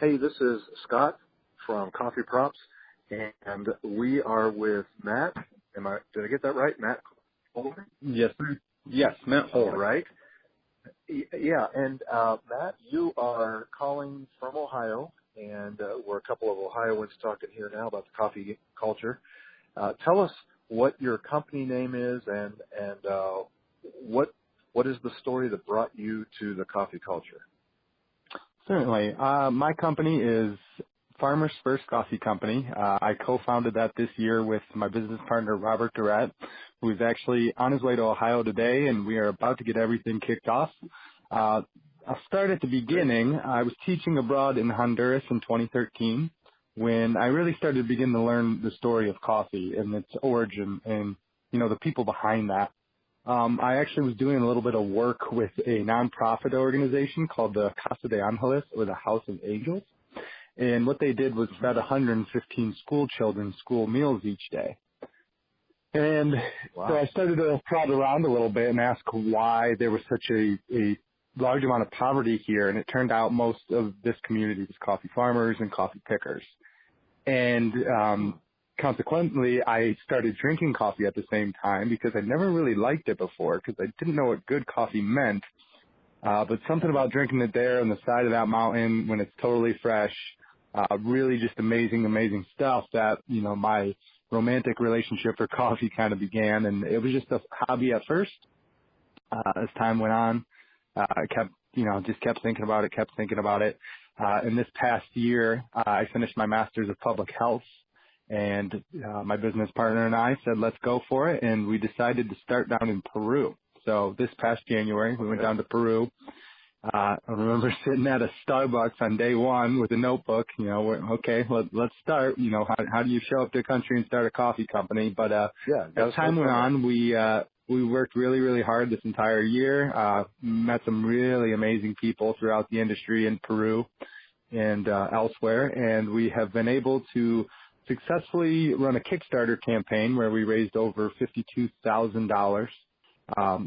Hey, this is Scott from Coffeeprops, and we are with Matt. Did I get that right? Matt Hohler? Yes, sir. Yes, Matt All Hohler. right. Yeah, and Matt, you are calling from Ohio, and we're a couple of Ohioans talking here now about the coffee culture. Tell us what your company name is, and what is the story that brought you to the coffee culture? Certainly. My company is Farmers First Coffee Company. I co-founded that this year with my business partner, Robert Durrett, who is actually on his way to Ohio today, and we are about to get everything kicked off. I'll start at the beginning. I was teaching abroad in Honduras in 2013 when I really started to begin to learn the story of coffee and its origin and, the people behind that. I actually was doing a little bit of work with a nonprofit organization called the Casa de Angeles, or the House of Angels. And what they did was fed 115 school children school meals each day. And Wow. So I started to prod around a little bit and ask why there was such a large amount of poverty here. And it turned out most of this community was coffee farmers and coffee pickers. And consequently, I started drinking coffee at the same time because I never really liked it before because I didn't know what good coffee meant. But something about drinking it there on the side of that mountain when it's totally fresh, really just amazing stuff that, my romantic relationship for coffee kind of began. And it was just a hobby at first. As time went on, I kept thinking about it. And this past year, I finished my master's of public health. And my business partner and I said, let's go for it. And we decided to start down in Peru. So this past January, we went down to Peru. I remember sitting at a Starbucks on day one with a notebook, let's start. How do you show up to a country and start a coffee company? But as time went on, we worked really, really hard this entire year, met some really amazing people throughout the industry in Peru and elsewhere. And we have been able to successfully run a Kickstarter campaign where we raised over $52,000,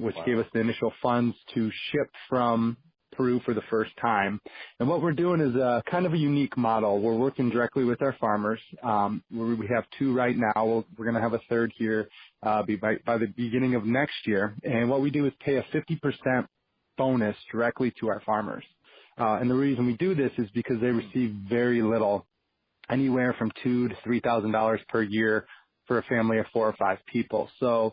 which gave us the initial funds to ship from Peru for the first time. And what we're doing is kind of a unique model. We're working directly with our farmers. We have two right now. We're going to have a third here by the beginning of next year. And what we do is pay a 50% bonus directly to our farmers. And the reason we do this is because they receive very little, anywhere from $2,000 to $3,000 per year for a family of 4 or 5 people. So,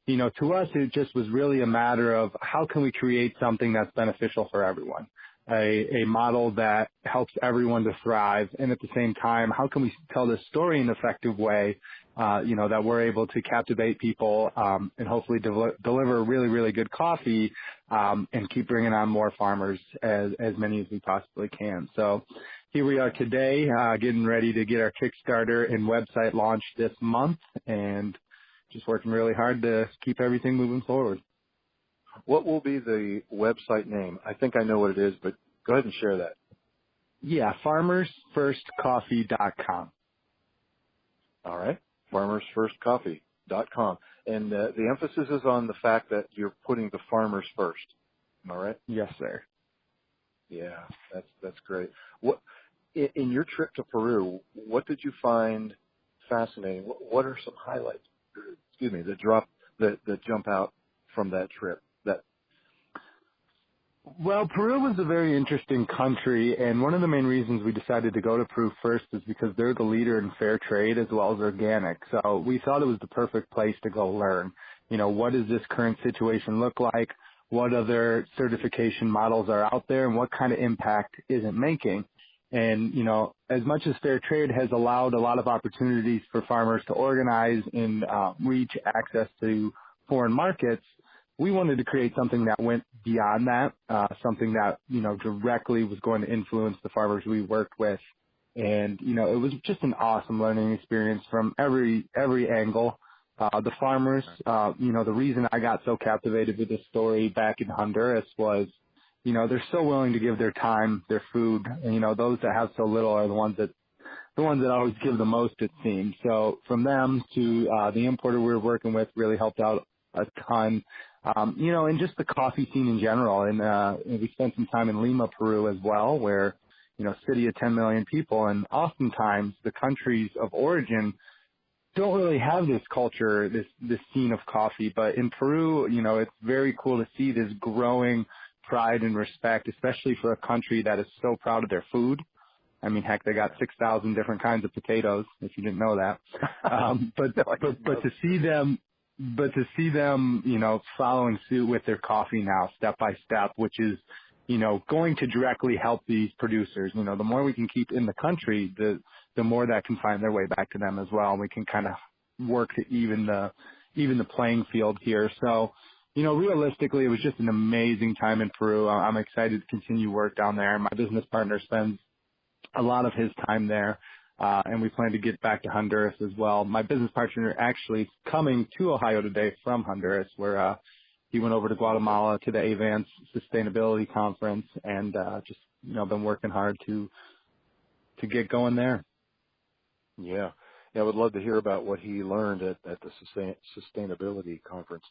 to us, it just was really a matter of how can we create something that's beneficial for everyone, a model that helps everyone to thrive. And at the same time, how can we tell this story in an effective way, that we're able to captivate people and hopefully deliver really, really good coffee and keep bringing on more farmers, as many as we possibly can. So here we are today, getting ready to get our Kickstarter and website launched this month, and just working really hard to keep everything moving forward. What will be the website name? I think I know what it is, but go ahead and share that. Yeah, farmersfirstcoffee.com. All right, farmersfirstcoffee.com. And the emphasis is on the fact that you're putting the farmers first. Am I right? Yes, sir. Yeah, that's great. What in your trip to Peru, what did you find fascinating? What are some highlights? Excuse me, that jump out from that trip. Well, Peru was a very interesting country, and one of the main reasons we decided to go to Peru first is because they're the leader in fair trade as well as organic. So we thought it was the perfect place to go learn. What does this current situation look like? What other certification models are out there, and what kind of impact is it making? And, as much as fair trade has allowed a lot of opportunities for farmers to organize and reach access to foreign markets, we wanted to create something that went beyond that, something that, directly was going to influence the farmers we worked with. And, it was just an awesome learning experience from every angle. The farmers, the reason I got so captivated with this story back in Honduras was, they're so willing to give their time, their food. And, those that have so little are the ones that always give the most, it seems. So from them to the importer we were working with really helped out a ton. And just the coffee scene in general. And we spent some time in Lima, Peru as well, where, city of 10 million people. And oftentimes the countries of origin don't really have this culture, this scene of coffee. But in Peru, it's very cool to see this growing pride and respect, especially for a country that is so proud of their food. I mean, heck, they got 6,000 different kinds of potatoes, if you didn't know that. But to see them, following suit with their coffee now, step by step, which is, going to directly help these producers. The more we can keep in the country, the more that can find their way back to them as well. And we can kind of work to even the playing field here. So, realistically, it was just an amazing time in Peru. I'm excited to continue work down there. My business partner spends a lot of his time there, and we plan to get back to Honduras as well. My business partner actually coming to Ohio today from Honduras, where he went over to Guatemala to the AVANCE Sustainability Conference, and just been working hard to get going there. Yeah, I would love to hear about what he learned at the Sustainability Conference.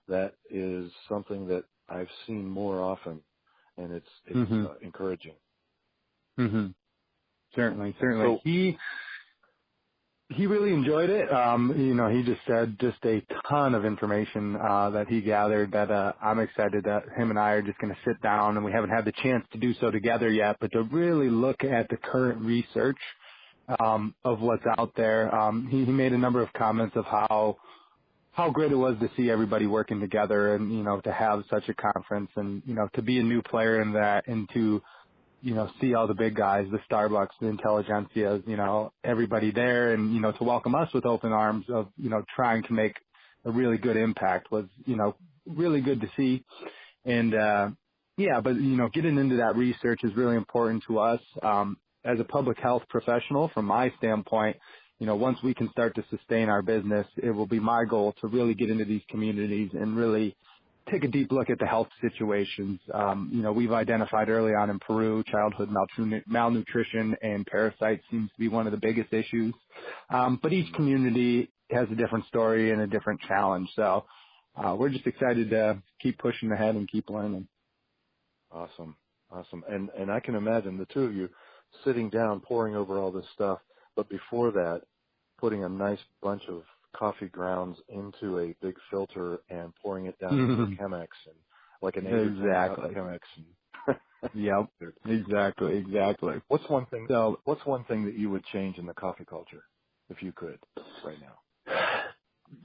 That is something that I've seen more often, and it's encouraging. Mm-hmm. Certainly. So, he really enjoyed it. He just said just a ton of information that he gathered that I'm excited that him and I are just going to sit down, and we haven't had the chance to do so together yet, but to really look at the current research of what's out there. He made a number of comments of how great it was to see everybody working together and, to have such a conference and, to be a new player in that and to see all the big guys, the Starbucks, the Intelligentsias, everybody there and, to welcome us with open arms of, trying to make a really good impact was, really good to see. And, but, getting into that research is really important to us. As a public health professional, from my standpoint, once we can start to sustain our business, it will be my goal to really get into these communities and really take a deep look at the health situations. We've identified early on in Peru, childhood malnutrition and parasites seems to be one of the biggest issues. But each community has a different story and a different challenge. So we're just excited to keep pushing ahead and keep learning. Awesome. And I can imagine the two of you sitting down, poring over all this stuff, but before that, putting a nice bunch of coffee grounds into a big filter and pouring it down into a Chemex and like an Chemex. Yep. Exactly. What's one thing that you would change in the coffee culture, if you could, right now?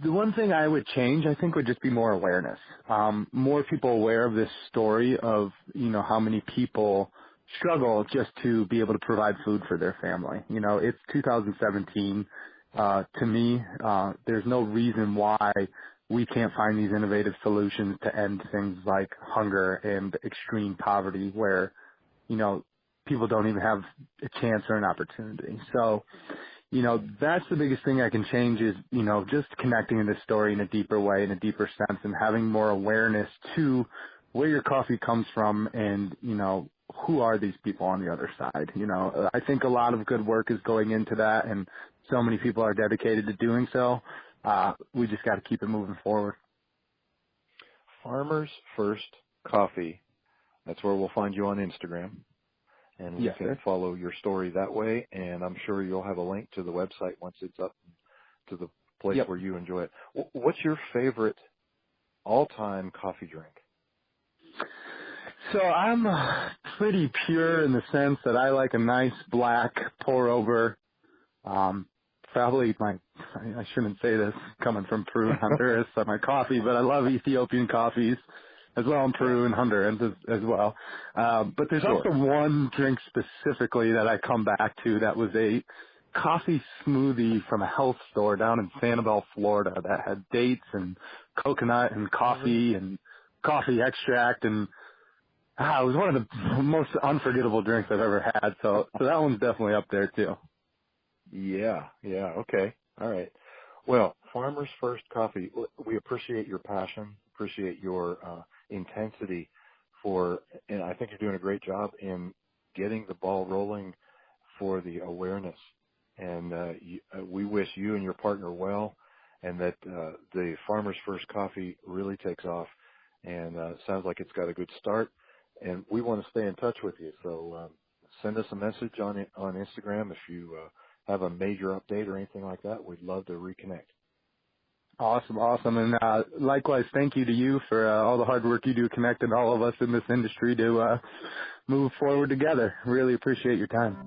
The one thing I would change, I think, would just be more awareness. More people aware of this story of, how many people struggle just to be able to provide food for their family. It's 2017. To me, there's no reason why we can't find these innovative solutions to end things like hunger and extreme poverty where, people don't even have a chance or an opportunity. So, that's the biggest thing I can change is, just connecting in this story in a deeper way, in a deeper sense, and having more awareness to where your coffee comes from and, who are these people on the other side? I think a lot of good work is going into that, and so many people are dedicated to doing so. We just got to keep it moving forward. Farmers First Coffee. That's where we'll find you on Instagram. And we can follow your story that way. And I'm sure you'll have a link to the website once it's up to the place where you enjoy it. What's your favorite all-time coffee drink? So I'm pretty pure in the sense that I like a nice black pour over. Probably I shouldn't say this coming from Peru and Honduras, my coffee, but I love Ethiopian coffees as well in Peru and Honduras as well. But there's also one drink specifically that I come back to that was a coffee smoothie from a health store down in Sanibel, Florida that had dates and coconut and coffee and coffee extract and it was one of the most unforgettable drinks I've ever had. So that one's definitely up there too. Yeah. Okay. All right. Well, Farmers First Coffee, we appreciate your passion, appreciate your intensity and I think you're doing a great job in getting the ball rolling for the awareness. And we wish you and your partner well, and that the Farmers First Coffee really takes off, and sounds like it's got a good start. And we want to stay in touch with you. So send us a message on Instagram if you have a major update or anything like that. We'd love to reconnect. Awesome. And likewise, thank you to you for all the hard work you do connecting all of us in this industry to move forward together. Really appreciate your time.